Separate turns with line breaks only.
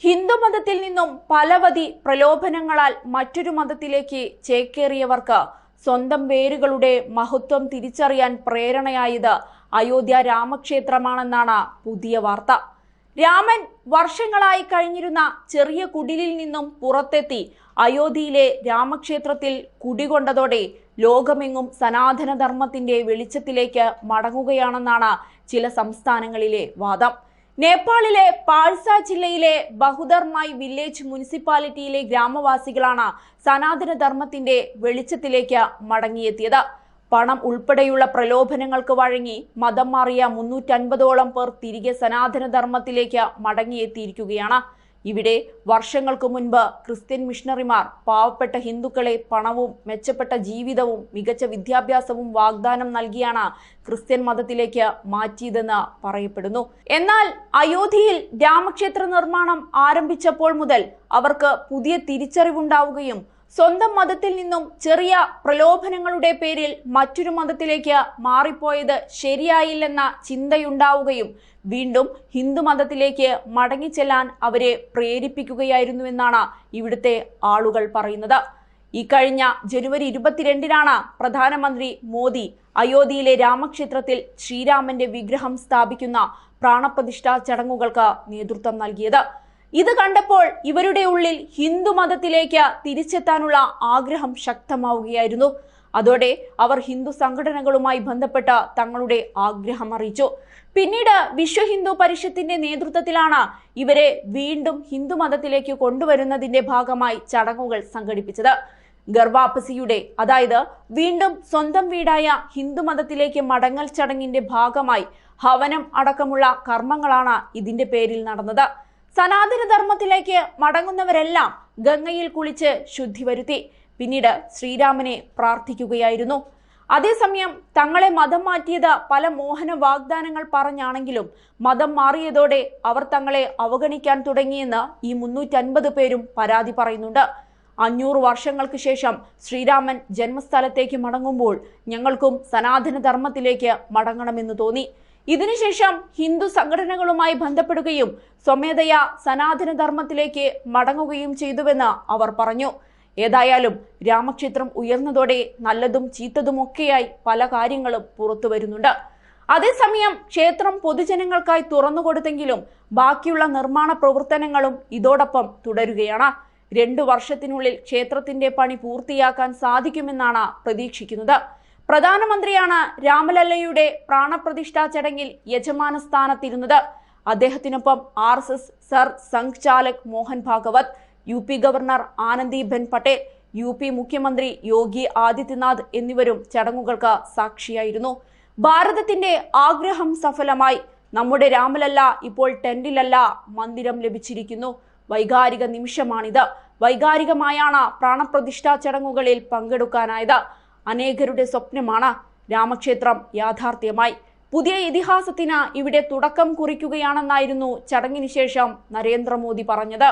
ഹിന്ദുമതത്തിൽ നിന്നും പലവധി പ്രലോഭനങ്ങളാൽ മറ്റൊരു മതത്തിലേക്ക് ചേക്കേറിയവർക്ക് സ്വന്തം വേരുകളുടെ മഹത്വം തിരിച്ചറിയാൻ പ്രേരണയായത് അയോധ്യ രാമക്ഷേത്രമാണെന്നാണ് പുതിയ വാർത്ത. രാമൻ വർഷങ്ങളായി കഴിഞ്ഞിരുന്ന ചെറിയ കുടിലിൽ നിന്നും പുറത്തെത്തി അയോധ്യയിലെ രാമക്ഷേത്രത്തിൽ കുടികൊണ്ടതോടെ ലോകമെങ്ങും സനാതനധർമ്മത്തിന്റെ വെളിച്ചത്തിലേക്ക് മടങ്ങുകയാണെന്നാണ് ചില സംസ്ഥാനങ്ങളിലെ വാദം. നേപ്പാളിലെ പാഴ്സ ജില്ലയിലെ ബഹുദർമായി വില്ലേജ് മുനിസിപ്പാലിറ്റിയിലെ ഗ്രാമവാസികളാണ് സനാതനധർമ്മത്തിന്റെ വെളിച്ചത്തിലേക്ക് മടങ്ങിയെത്തിയത്. പണം ഉൾപ്പെടെയുള്ള പ്രലോഭനങ്ങൾക്ക് വഴങ്ങി മതം മാറിയ 350ഓളം പേർ തിരികെ സനാതനധർമ്മത്തിലേക്ക് മടങ്ങിയെത്തിയിരിക്കുകയാണ്. ഇവിടെ വർഷങ്ങൾക്ക് മുൻപ് ക്രിസ്ത്യൻ മിഷണറിമാർ പാവപ്പെട്ട ഹിന്ദുക്കളെ പണവും മെച്ചപ്പെട്ട ജീവിതവും മികച്ച വിദ്യാഭ്യാസവും വാഗ്ദാനം നൽകിയാണ് ക്രിസ്ത്യൻ മതത്തിലേക്ക് മാറ്റിയതെന്ന് പറയപ്പെടുന്നു. എന്നാൽ അയോധ്യയിൽ രാമക്ഷേത്ര നിർമ്മാണം ആരംഭിച്ചപ്പോൾ മുതൽ അവർക്ക് പുതിയ തിരിച്ചറിവുണ്ടാവുകയും സ്വന്തം മതത്തിൽ നിന്നും ചെറിയ പ്രലോഭനങ്ങളുടെ പേരിൽ മറ്റൊരു മതത്തിലേക്ക് മാറിപ്പോയത് ശരിയായില്ലെന്ന ചിന്തയുണ്ടാവുകയും വീണ്ടും ഹിന്ദു മതത്തിലേക്ക് മടങ്ങിച്ചെല്ലാൻ അവരെ പ്രേരിപ്പിക്കുകയായിരുന്നുവെന്നാണ് ഇവിടുത്തെ ആളുകൾ പറയുന്നത്. ഈ കഴിഞ്ഞ ജനുവരി 22-നാണ് പ്രധാനമന്ത്രി മോദി അയോധ്യയിലെ രാമക്ഷേത്രത്തിൽ ശ്രീരാമന്റെ വിഗ്രഹം സ്ഥാപിക്കുന്ന പ്രാണപ്രതിഷ്ഠാ ചടങ്ങുകൾക്ക് നേതൃത്വം നൽകിയത്. ഇത് കണ്ടപ്പോൾ ഇവരുടെ ഉള്ളിൽ ഹിന്ദു മതത്തിലേക്ക് തിരിച്ചെത്താനുള്ള ആഗ്രഹം ശക്തമാവുകയായിരുന്നു. അതോടെ അവർ ഹിന്ദു സംഘടനകളുമായി ബന്ധപ്പെട്ട് തങ്ങളുടെ ആഗ്രഹം അറിയിച്ചു. പിന്നീട് വിശ്വ ഹിന്ദു പരിഷത്തിന്റെ നേതൃത്വത്തിലാണ് ഇവരെ വീണ്ടും ഹിന്ദു മതത്തിലേക്ക് കൊണ്ടുവരുന്നതിന്റെ ഭാഗമായി ചടങ്ങുകൾ സംഘടിപ്പിച്ചത്. ഗർവാപസിയുടെ അതായത് വീണ്ടും സ്വന്തം വീടായ ഹിന്ദു മതത്തിലേക്ക് മടങ്ങൽ ചടങ്ങിന്റെ ഭാഗമായി ഹവനം അടക്കമുള്ള കർമ്മങ്ങളാണ് ഇതിന്റെ പേരിൽ നടന്നത്. സനാതനധർമ്മത്തിലേക്ക് മടങ്ങുന്നവരെല്ലാം ഗംഗയിൽ കുളിച്ച് ശുദ്ധി വരുത്തി പിന്നീട് ശ്രീരാമനെ പ്രാർത്ഥിക്കുകയായിരുന്നു. അതേസമയം തങ്ങളെ മതം മാറ്റിയത് പല മോഹന വാഗ്ദാനങ്ങൾ പറഞ്ഞാണെങ്കിലും മതം മാറിയതോടെ അവർ തങ്ങളെ അവഗണിക്കാൻ തുടങ്ങിയെന്ന് ഈ 350 പേരും പരാതി പറയുന്നുണ്ട്. 500 വർഷങ്ങൾക്ക് ശേഷം ശ്രീരാമൻ ജന്മസ്ഥലത്തേക്ക് മടങ്ങുമ്പോൾ ഞങ്ങൾക്കും സനാതനധർമ്മത്തിലേക്ക് മടങ്ങണമെന്ന് തോന്നി. ഇതിനുശേഷം ഹിന്ദു സംഘടനകളുമായി ബന്ധപ്പെടുകയും സ്വമേധയാ സനാതനധർമ്മത്തിലേക്ക് മടങ്ങുകയും ചെയ്തുവെന്ന് അവർ പറഞ്ഞു. ഏതായാലും രാമക്ഷേത്രം ഉയർന്നതോടെ നല്ലതും ചീത്തതുമൊക്കെയായി പല കാര്യങ്ങളും പുറത്തു വരുന്നുണ്ട്. അതേസമയം ക്ഷേത്രം പൊതുജനങ്ങൾക്കായി തുറന്നുകൊടുത്തെങ്കിലും ബാക്കിയുള്ള നിർമ്മാണ പ്രവർത്തനങ്ങളും ഇതോടൊപ്പം തുടരുകയാണ്. 2 വർഷത്തിനുള്ളിൽ ക്ഷേത്രത്തിന്റെ പണി പൂർത്തിയാക്കാൻ സാധിക്കുമെന്നാണ് പ്രതീക്ഷിക്കുന്നത്. പ്രധാനമന്ത്രിയാണ് രാമലല്ലയുടെ പ്രാണപ്രതിഷ്ഠാ ചടങ്ങിൽ യജമാന സ്ഥാനത്തിരുന്നത്. അദ്ദേഹത്തിനൊപ്പം RSS Sarsanghchalak Mohan Bhagwat, UP governor Anandiben Patel, UP മുഖ്യമന്ത്രി യോഗി ആദിത്യനാഥ് എന്നിവരും ചടങ്ങുകൾക്ക് സാക്ഷിയായിരുന്നു. ഭാരതത്തിന്റെ ആഗ്രഹം സഫലമായി. നമ്മുടെ രാമലല്ല ഇപ്പോൾ ടെന്റിലല്ല, മന്ദിരം ലഭിച്ചിരിക്കുന്നു. വൈകാരിക നിമിഷമാണിത്. വൈകാരികമായാണ് പ്രാണപ്രതിഷ്ഠാ ചടങ്ങുകളിൽ പങ്കെടുക്കാനായത്. അനേകരുടെ സ്വപ്നമാണ്. രാമക്ഷേത്രം യാഥാർത്ഥ്യമായി. പുതിയ ഇതിഹാസത്തിന് ഇവിടെ തുടക്കം കുറിക്കുകയാണെന്നായിരുന്നു ചടങ്ങിന് ശേഷം നരേന്ദ്രമോദി പറഞ്ഞത്.